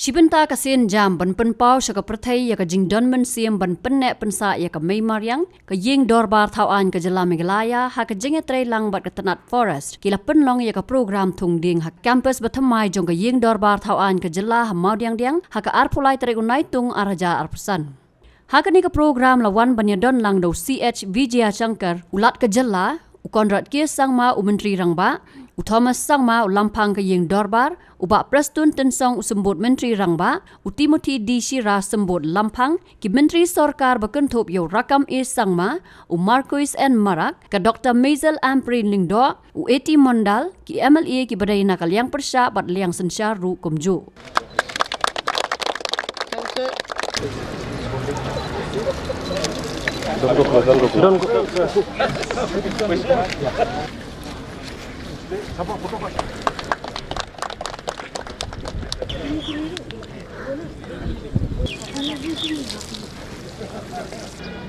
Shibenta kasin jam ban pen pau sya ka perthai ya ka jingdon men siem ban pennek pensa ya ka mei mariang ka ying dorbar thauan ka jela Meghalaya ha ka jinge trei lang bat ka tanat forest kila penlong ya ka program Thung Dieng ha campus bathamai jong ka ying dorbar thauan ka jela ha maudiang diang ha ka arpulai trei unai tung araja arpusan. Ha ka ni ka program lawan banyadon lang do CH Vijaya Shankar ulat ka jela Konrad kia sangma Myntri rangba Thomas sangma Lamphang ka ying dorbar uba prestun tensong usembut Myntri rangba Timothy D Shira sembut Lamphang ki Myntri Sorkar bakenthop yo rakam sangma Marquis and Marak ka Dr. Mazel Amprin Lingdo Eti Mondal ki MLA ki badai nakal yang persya bat liang sensya ru kumju.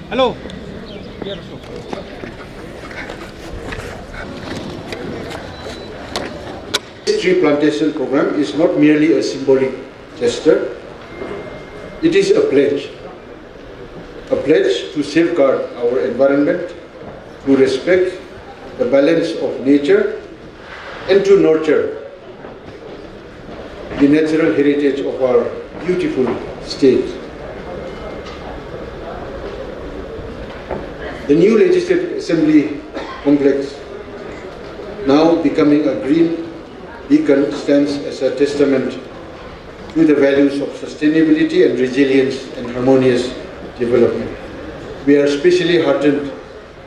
Hello. This tree plantation program is not merely a symbolic gesture, it is a pledge to safeguard our environment, to respect the balance of nature and to nurture the natural heritage of our beautiful state. The new Legislative Assembly complex, now becoming a green beacon, stands as a testament to the values of sustainability and resilience and harmonious development. We are especially heartened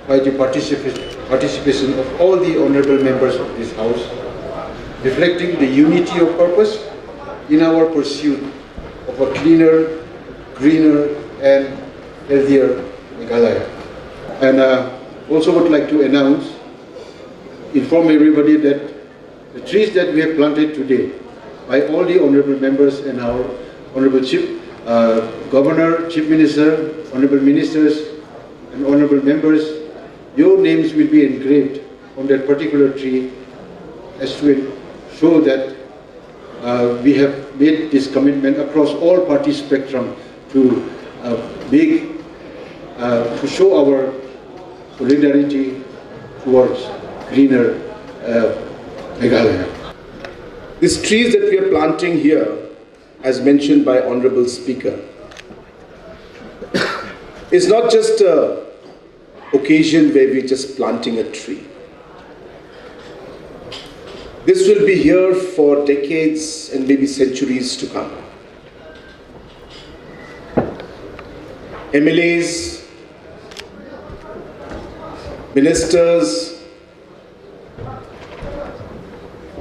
by the participation of all the honourable members of this House, reflecting the unity of purpose in our pursuit of a cleaner, greener and healthier Meghalaya. And also would like to inform everybody that the trees that we have planted today by all the honourable members and our honourable Chief Governor, Chief Minister, honourable ministers and honourable members, your names will be engraved on that particular tree as to show that we have made this commitment across all party spectrum to show our solidarity towards greener Meghalaya. These trees that we are planting here, as mentioned by Honourable Speaker, is not just an occasion where we're just planting a tree. This will be here for decades and maybe centuries to come. MLAs, ministers,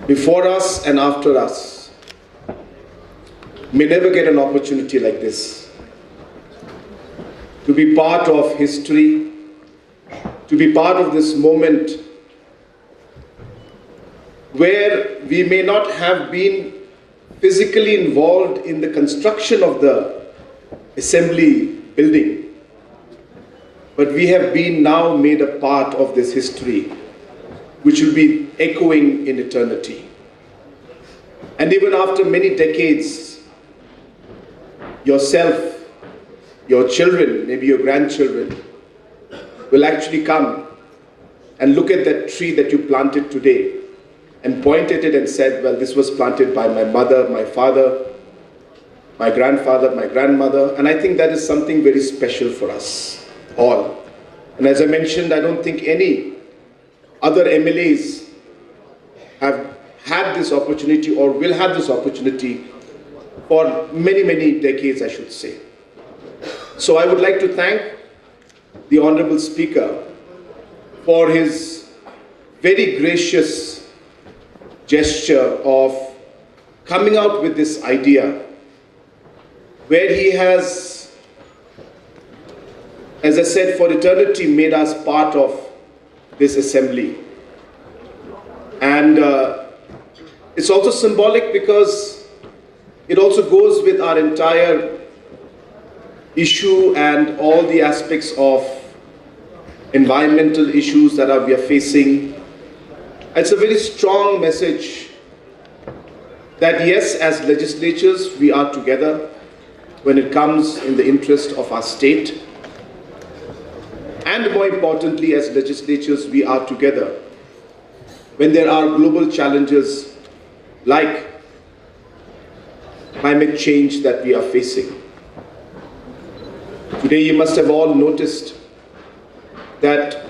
before us and after us, may never get an opportunity like this to be part of history, to be part of this moment where we may not have been physically involved in the construction of the assembly building, but we have been now made a part of this history which will be echoing in eternity. And even after many decades, yourself, your children, maybe your grandchildren, will actually come and look at that tree that you planted today and point at it and said, well, this was planted by my mother, my father, my grandfather, my grandmother. And I think that is something very special for us all. And as I mentioned, I don't think any other MLAs have had this opportunity or will have this opportunity for many, many decades, I should say. So I would like to thank the Honourable Speaker for his very gracious gesture of coming out with this idea where he has, as I said, for eternity made us part of this assembly. And it's also symbolic because it also goes with our entire issue and all the aspects of environmental issues that we are facing. It's a very strong message that yes, as legislatures, we are together when it comes in the interest of our state. And more importantly, as legislatures, we are together when there are global challenges like climate change that we are facing. Today, you must have all noticed that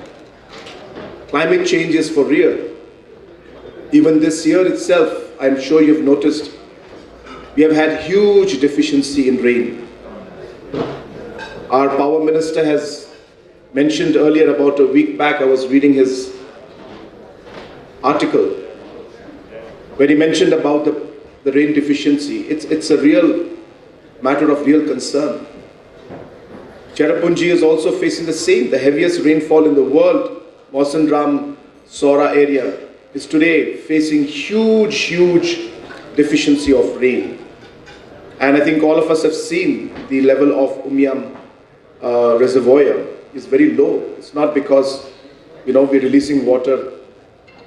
climate change is for real. Even this year itself, I'm sure you've noticed, we have had huge deficiency in rain. Our power minister has mentioned earlier, about a week back, I was reading his article where he mentioned about the rain deficiency. It's a real matter of real concern. Cherrapunji is also facing the same. The heaviest rainfall in the world, Mawsynram, Saura area, is today facing huge deficiency of rain. And I think all of us have seen the level of Umiam reservoir is very low. It's not because, we're releasing water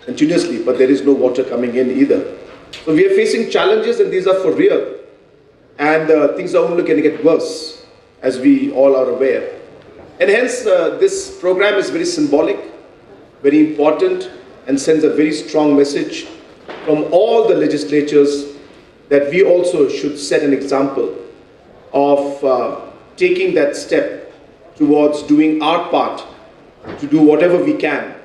continuously, but there is no water coming in either. So we are facing challenges, and these are for real. And things are only going to get worse, as we all are aware. And hence, this program is very symbolic, very important, and sends a very strong message from all the legislatures that we also should set an example of taking that step towards doing our part to do whatever we can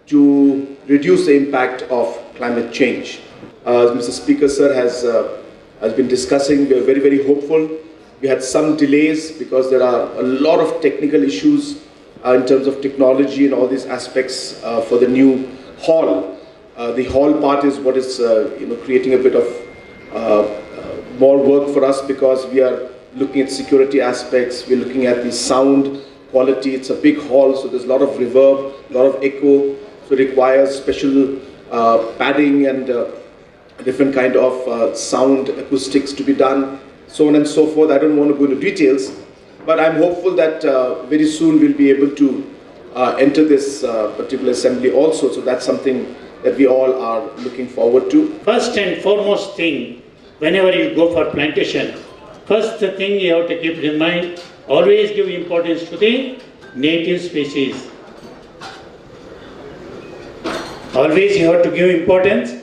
to reduce the impact of climate change. As Mr. Speaker sir has been discussing, we are very hopeful. We had some delays because there are a lot of technical issues in terms of technology and all these aspects for the new hall. The hall part is what is creating a bit of more work for us, because we are looking at security aspects, we're looking at the sound quality. It's a big hall, so there's a lot of reverb, a lot of echo, so it requires special padding and different kind of sound acoustics to be done, so on and so forth. I don't want to go into details, but I'm hopeful that very soon we'll be able to enter this particular assembly also, so that's something that we all are looking forward to. First and foremost thing, whenever you go for plantation, first thing you have to keep in mind, always give importance to the native species. Always you have to give importance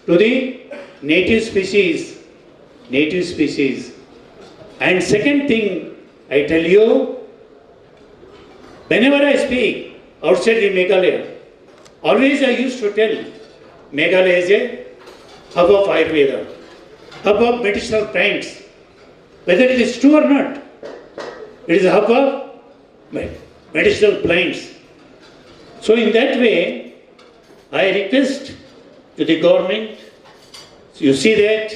to the native species. Native species. And second thing, I tell you, whenever I speak outside the Meghalaya, always I used to tell, Meghalaya is a hub of Ayurveda, hub of medicinal plants. Whether it is true or not, it is a hub of medicinal plants. So in that way, I request to the government, you see that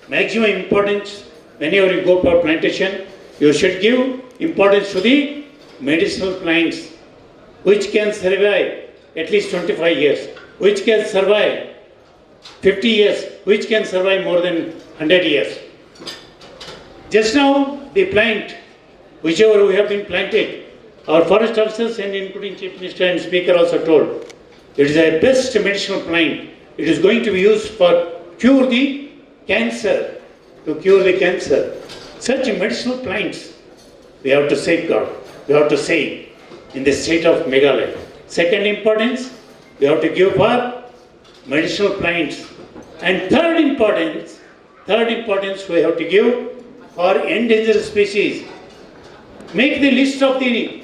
maximum importance, whenever you go for plantation, you should give importance to the medicinal plants, which can survive at least 25 years, which can survive 50 years, which can survive more than 100 years. Just now, the plant, whichever we have been planted, our forest officers and including Chief Minister and Speaker also told, it is a best medicinal plant. It is going to be used for cure the cancer, to cure the cancer. Such medicinal plants, we have to safeguard, we have to save in the state of Meghalaya. Second importance, we have to give for medicinal plants. And third importance we have to give for endangered species. Make the list of the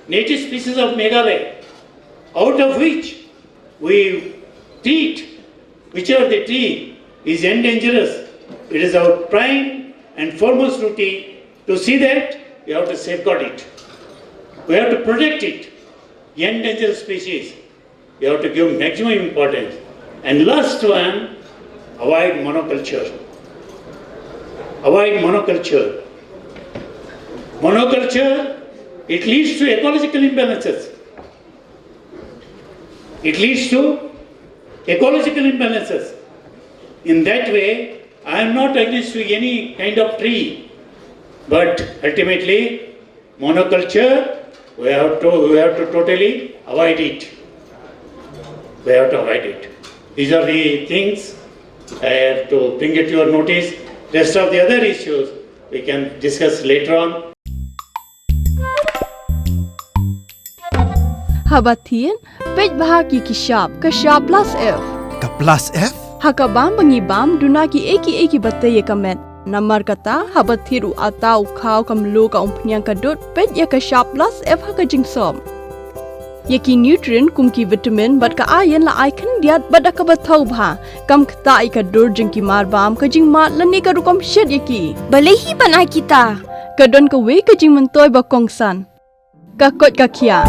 native species of Meghalaya, out of which we treat, whichever the tree is endangered. It is our prime and foremost duty to see that we have to safeguard it. We have to protect it. Endangered species, we have to give maximum importance. And last one, avoid monoculture. Avoid monoculture. Monoculture, it leads to ecological imbalances. It leads to ecological imbalances. In that way, I am not against to any kind of tree, but ultimately, monoculture, we have to totally avoid it. We have to avoid it. These are the things to bring it to your notice. Rest of the other issues we can discuss later on. Habatin, pej bahagi kishab plus F. Ka plus F? Hakabam bangibam dunaki eki batay kamet. Namar kata habathiru atau kau kamlu ka umpnyang kadut pej ya kishab plus F hakajing som. Yaki nutrient kumki vitamin bat ka ayan la icon diat bat ka bathau bha kam kta ai ka dur jingki marbam ka jing mat lani ka rukom shed yaki balehi banai kita kadon ka we ka jing mentoy ba kongsan ka kot ka khia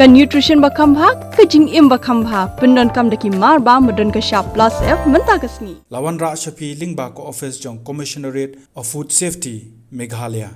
ka nutrition ba khambha ka jing im ba khambha pendon kam daki marbam modon ka sharp plus F menta kasni Lawan Ra Shapi Lingba ko office jong Commissionerate of Food Safety Meghalaya